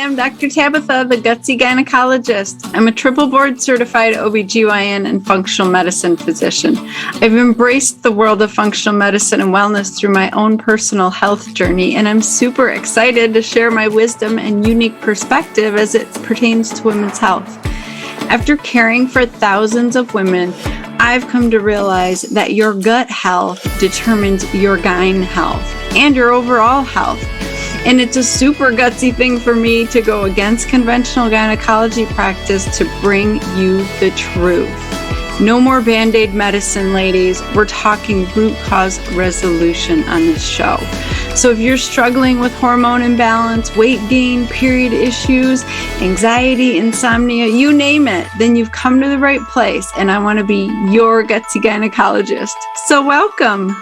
am Dr. Tabitha, the Gutsy Gynecologist. I'm a triple board certified OBGYN and functional medicine physician. I've embraced the world of functional medicine and wellness through my own personal health journey, and I'm super excited to share my wisdom and unique perspective as it pertains to women's health. After caring for thousands of women, I've come to realize that your gut health determines your gyne health and your overall health. And it's a super gutsy thing for me to go against conventional gynecology practice to bring you the truth. No more Band-Aid medicine, ladies. We're talking root cause resolution on this show. So if you're struggling with hormone imbalance, weight gain, period issues, anxiety, insomnia, you name it, then you've come to the right place. And I want to be your gutsy gynecologist. So welcome.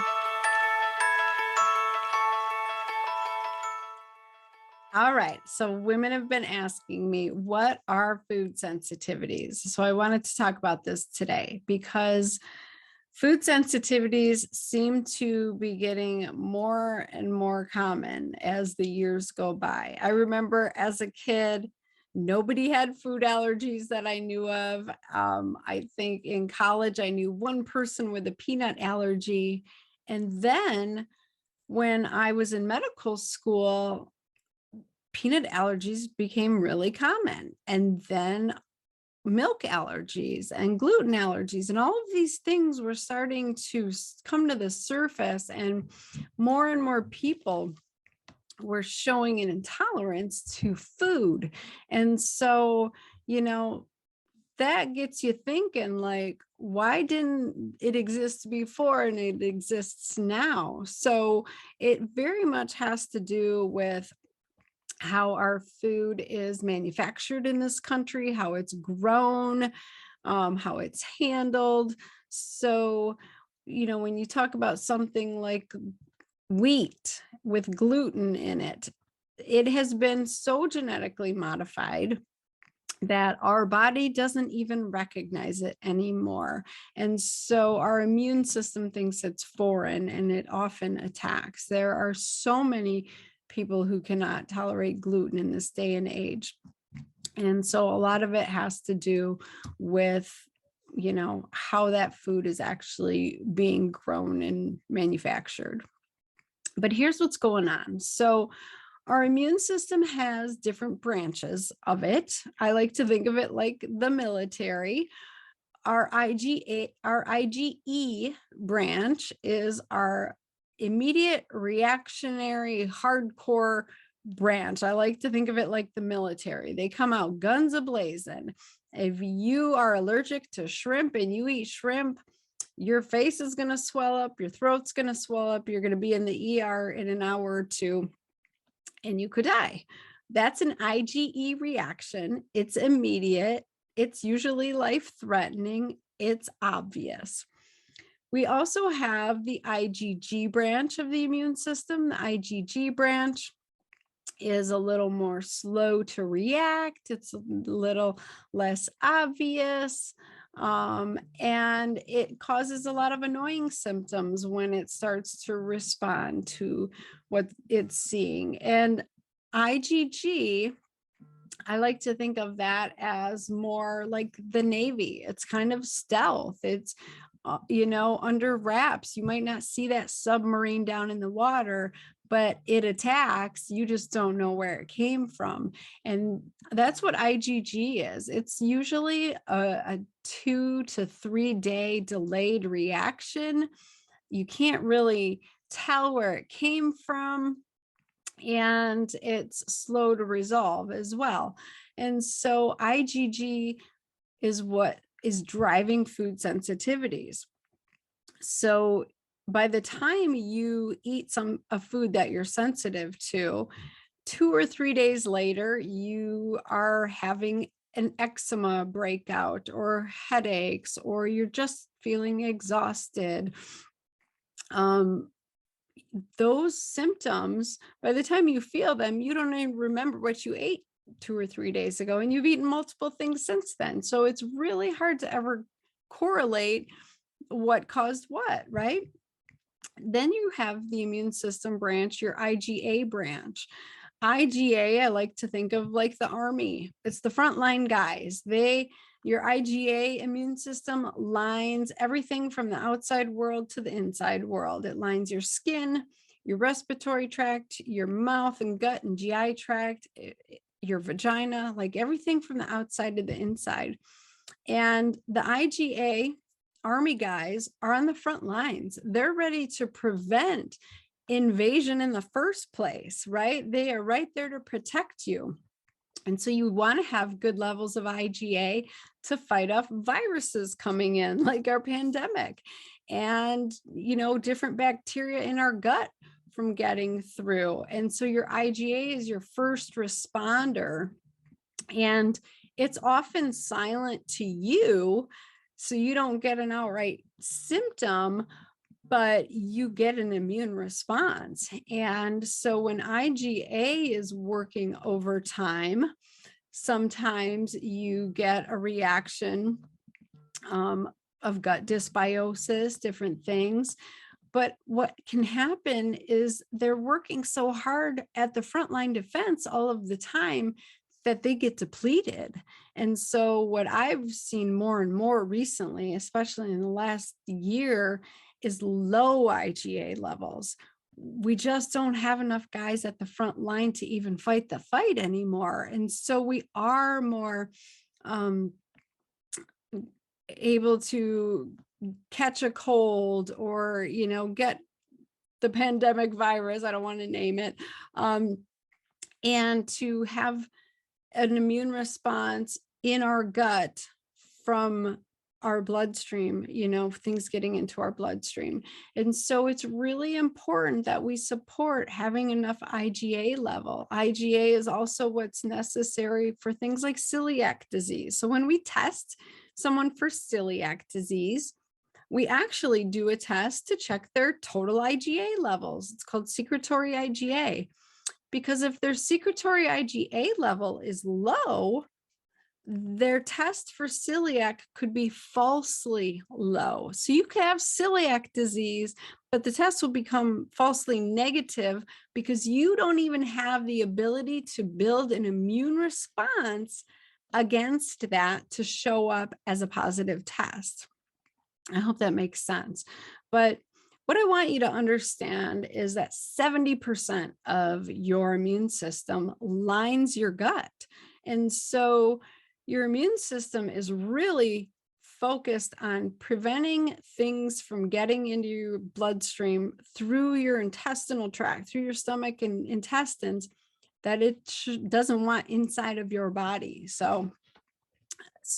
All right. So women have been asking me, what are food sensitivities? So I wanted to talk about this today because food sensitivities seem to be getting more and more common as the years go by. I remember as a kid, nobody had food allergies that I knew of. I think in college, I knew one person with a peanut allergy. And then when I was in medical school, peanut allergies became really common. And then milk allergies and gluten allergies and all of these things were starting to come to the surface, and more people were showing an intolerance to food. And so, that gets you thinking, like, why didn't it exist before and it exists now? So it very much has to do with how our food is manufactured in this country, how it's grown, how it's handled. So, when you talk about something like wheat with gluten in it, it has been so genetically modified that our body doesn't even recognize it anymore. And so our immune system thinks it's foreign and it often attacks. There are so many people who cannot tolerate gluten in this day and age. And so a lot of it has to do with, how that food is actually being grown and manufactured. But here's what's going on. So our immune system has different branches of it. I like to think of it like the military. Our IgE branch is our immediate reactionary hardcore branch. I like to think of it like the military. They come out guns a-blazing. If you are allergic to shrimp and you eat shrimp, your face is going to swell up, your throat's going to swell up, you're going to be in the ER in an hour or two, and you could die. That's an IgE reaction. It's immediate. It's usually life-threatening. It's obvious. We also have the IgG branch of the immune system. The IgG branch is a little more slow to react. It's a little less obvious. And it causes a lot of annoying symptoms when it starts to respond to what it's seeing. And IgG, I like to think of that as more like the Navy. It's kind of stealth. It's, under wraps. You might not see that submarine down in the water, but it attacks. You just don't know where it came from. And that's what IgG is. It's usually a 2 to 3 day delayed reaction. You can't really tell where it came from, and it's slow to resolve as well. And so IgG is what is driving food sensitivities. So by the time you eat a food that you're sensitive to, 2 or 3 days later, you are having an eczema breakout or headaches, or you're just feeling exhausted. Those symptoms, by the time you feel them, you don't even remember what you ate 2 or 3 days ago, and you've eaten multiple things since then. So it's really hard to ever correlate what caused what, right? Then you have the immune system branch, your IgA branch. IgA, I like to think of like the army. It's the frontline guys. Your IgA immune system lines everything from the outside world to the inside world. It lines your skin, your respiratory tract, your mouth and gut and GI tract, your vagina, like everything from the outside to the inside. And the IgA army guys are on the front lines. They're ready to prevent invasion in the first place, right? They are right there to protect you. And so you want to have good levels of IgA to fight off viruses coming in, like our pandemic, and, different bacteria in our gut from getting through. And so your IgA is your first responder. And it's often silent to you, so you don't get an outright symptom, but you get an immune response. And so when IgA is working overtime, sometimes you get a reaction of gut dysbiosis, different things. But what can happen is they're working so hard at the frontline defense all of the time that they get depleted. And so what I've seen more and more recently, especially in the last year, is low IgA levels. We just don't have enough guys at the front line to even fight the fight anymore. And so we are more able to catch a cold or, get the pandemic virus, I don't want to name it, and to have an immune response in our gut from our bloodstream, things getting into our bloodstream. And so it's really important that we support having enough IgA level. IgA is also what's necessary for things like celiac disease. So when we test someone for celiac disease, we actually do a test to check their total IgA levels. It's called secretory IgA. Because if their secretory IgA level is low, their test for celiac could be falsely low. So you could have celiac disease, but the test will become falsely negative because you don't even have the ability to build an immune response against that to show up as a positive test. I hope that makes sense. But what I want you to understand is that 70% of your immune system lines your gut. And so your immune system is really focused on preventing things from getting into your bloodstream through your intestinal tract, through your stomach and intestines, that it doesn't want inside of your body. So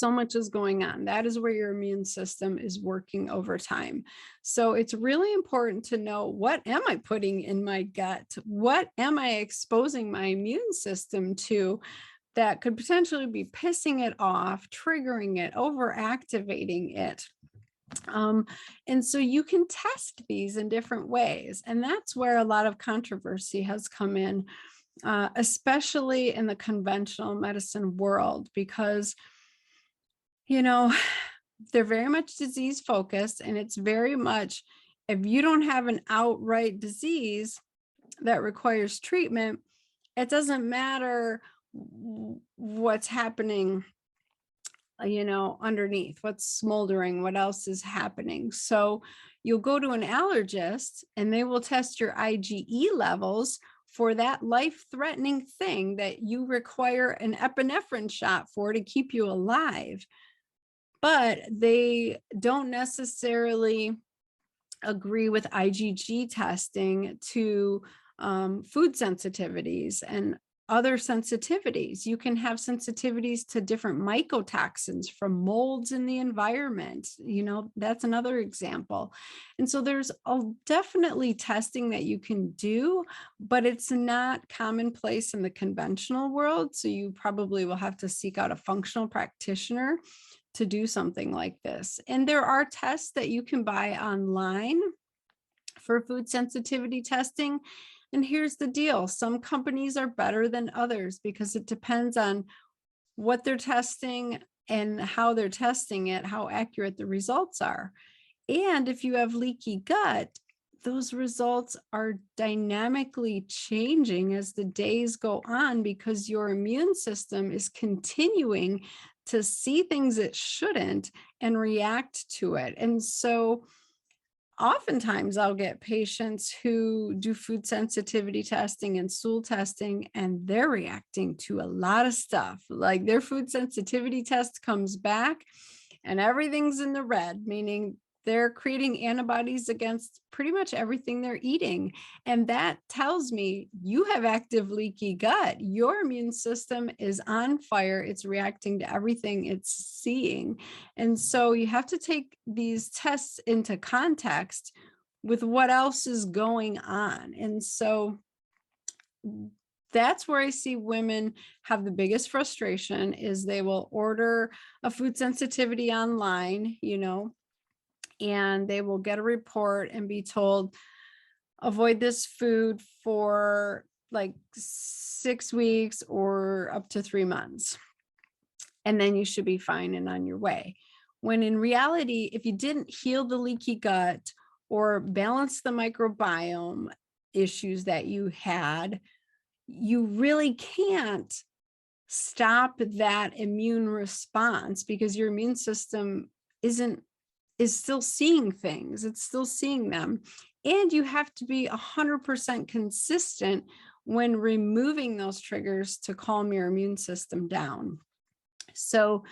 much is going on. That is where your immune system is working overtime. So it's really important to know, what am I putting in my gut? What am I exposing my immune system to that could potentially be pissing it off, triggering it, overactivating it? And so you can test these in different ways. And that's where a lot of controversy has come in, especially in the conventional medicine world, because they're very much disease focused, and it's very much, if you don't have an outright disease that requires treatment, it doesn't matter what's happening, underneath, what's smoldering, what else is happening. So you'll go to an allergist and they will test your IgE levels for that life-threatening thing that you require an epinephrine shot for to keep you alive. But they don't necessarily agree with IgG testing to food sensitivities and other sensitivities. You can have sensitivities to different mycotoxins from molds in the environment. That's another example. And so there's definitely testing that you can do, but it's not commonplace in the conventional world. So you probably will have to seek out a functional practitioner to do something like this. And there are tests that you can buy online for food sensitivity testing. And here's the deal. Some companies are better than others because it depends on what they're testing and how they're testing it, how accurate the results are. And if you have leaky gut, those results are dynamically changing as the days go on because your immune system is continuing to see things it shouldn't and react to it. And so oftentimes I'll get patients who do food sensitivity testing and stool testing, and they're reacting to a lot of stuff. Like their food sensitivity test comes back and everything's in the red, meaning they're creating antibodies against pretty much everything they're eating. And that tells me you have active leaky gut. Your immune system is on fire. It's reacting to everything it's seeing. And so you have to take these tests into context with what else is going on. And so that's where I see women have the biggest frustration is they will order a food sensitivity online, and they will get a report and be told, avoid this food for like 6 weeks or up to 3 months. And then you should be fine and on your way. When in reality, if you didn't heal the leaky gut or balance the microbiome issues that you had, you really can't stop that immune response because your immune system is still seeing things. It's still seeing them. And you have to be 100% consistent when removing those triggers to calm your immune system down. So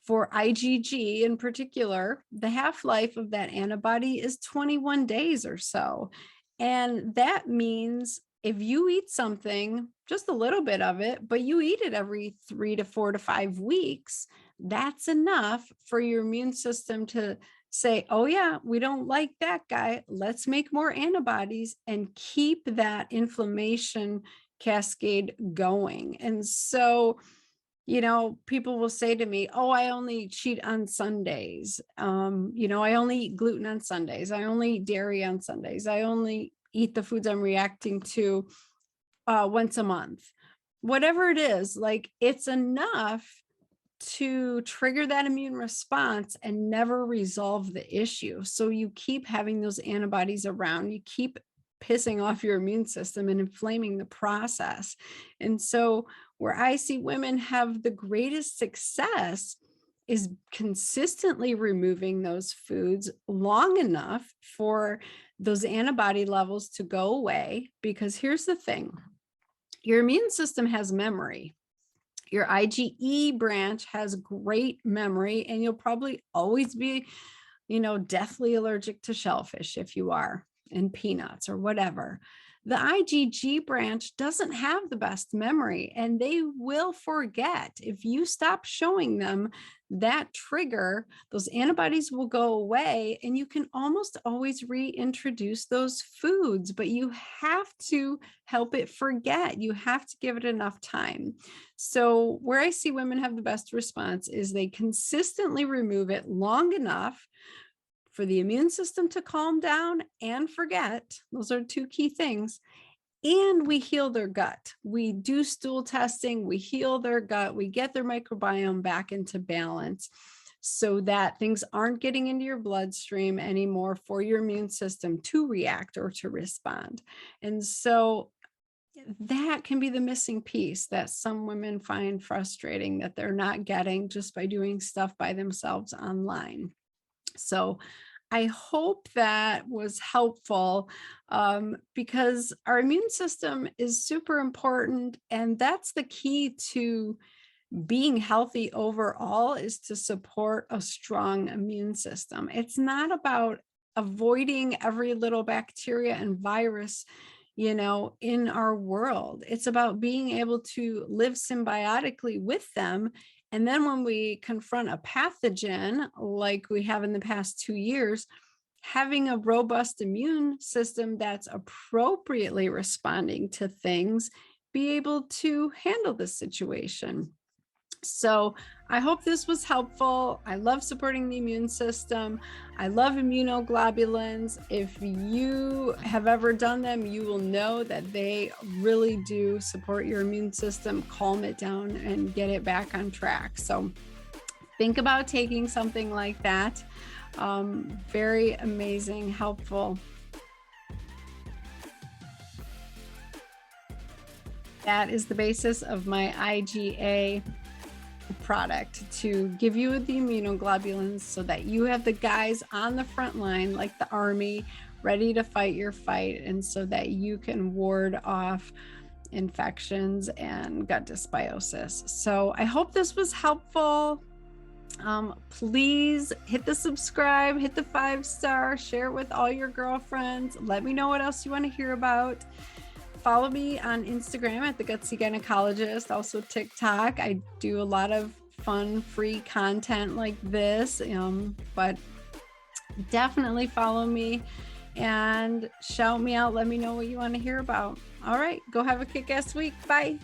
for IgG in particular, the half-life of that antibody is 21 days or so. And that means if you eat something, just a little bit of it, but you eat it every 3 to 4 to 5 weeks, that's enough for your immune system to say, oh yeah, we don't like that guy. Let's make more antibodies and keep that inflammation cascade going. And so, people will say to me, oh, I only cheat on Sundays. I only eat gluten on Sundays. I only eat dairy on Sundays. I only eat the foods I'm reacting to once a month. Whatever it is, like it's enough to trigger that immune response and never resolve the issue. So you keep having those antibodies around, you keep pissing off your immune system and inflaming the process. And so where I see women have the greatest success is consistently removing those foods long enough for those antibody levels to go away. Because here's the thing, your immune system has memory. Your IgE branch has great memory, and you'll probably always be, deathly allergic to shellfish if you are, and peanuts or whatever. The IgG branch doesn't have the best memory, and they will forget. If you stop showing them that trigger, those antibodies will go away, and you can almost always reintroduce those foods, but you have to help it forget. You have to give it enough time. So where I see women have the best response is they consistently remove it long enough for the immune system to calm down and forget. Those are two key things. And we heal their gut. We do stool testing, we heal their gut, we get their microbiome back into balance so that things aren't getting into your bloodstream anymore for your immune system to react or to respond. And so that can be the missing piece that some women find frustrating that they're not getting just by doing stuff by themselves online. So I hope that was helpful because our immune system is super important. And that's the key to being healthy overall, is to support a strong immune system. It's not about avoiding every little bacteria and virus in our world. It's about being able to live symbiotically with them. And then when we confront a pathogen, like we have in the past 2 years, having a robust immune system that's appropriately responding to things, be able to handle the situation. So I hope this was helpful. I love supporting the immune system. I love immunoglobulins. If you have ever done them, you will know that they really do support your immune system, calm it down, and get it back on track. So think about taking something like that. Very amazing, helpful. That is the basis of my IgA product, to give you the immunoglobulins so that you have the guys on the front line, like the army, ready to fight your fight, and so that you can ward off infections and gut dysbiosis. So I hope this was helpful. Please hit the subscribe, hit the 5-star, share it with all your girlfriends. Let me know what else you want to hear about. Follow me on Instagram at the Gutsy Gynecologist, also TikTok. I do a lot of fun, free content like this, but definitely follow me and shout me out. Let me know what you want to hear about. All right, go have a kick-ass week. Bye.